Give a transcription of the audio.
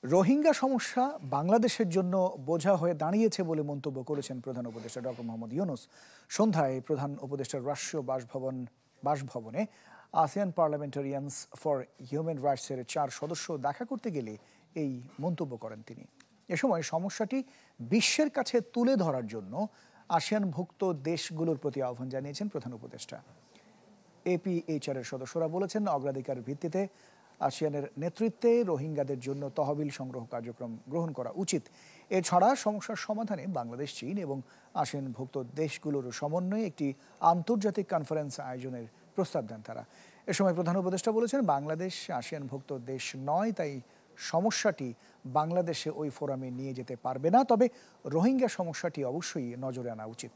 রোহিঙ্গা সমস্যা বাংলাদেশের জন্য বোঝা হয়ে দাঁড়িয়েছে বলে মন্তব্য করেছেন প্রধান উপদেষ্টা ডক্টর মোহাম্মদ ইউনূস। সন্ধ্যায় প্রধান উপদেষ্টার রাষ্ট্রীয় বাসভবনে আসিয়ান পার্লামেন্টারিয়ানস ফর হিউম্যান রাইটসের 4 সদস্য দেখা করতে গেলে এই মন্তব্য করেন তিনি। এ সময় সমস্যাটি বিশ্বের কাছে তুলে ধরার জন্য আসিয়ানভুক্ত দেশগুলোর প্রতি আহ্বান জানিয়েছেন প্রধান উপদেষ্টা। এপিএইচআর এর সদস্যরা বলেছেন, অগ্রাধিকার ভিত্তিতে আসিয়ানের নেতৃত্বে রোহিঙ্গাদের জন্য তহবিল সংগ্রহ কার্যক্রম গ্রহণ করা উচিত। এছাড়া সমস্যার সমাধানে বাংলাদেশ, চীন এবং আসিয়ানভুক্ত দেশগুলোর সমন্বয়ে একটি আন্তর্জাতিক কনফারেন্স আয়োজনের প্রস্তাব দেন তারা। এ সময় প্রধান উপদেষ্টা বলেছেন, বাংলাদেশ আসিয়ানভুক্ত দেশ নয়, তাই সমস্যাটি বাংলাদেশে ওই ফোরামে নিয়ে যেতে পারবে না। তবে রোহিঙ্গা সমস্যাটি অবশ্যই নজরে আনা উচিত।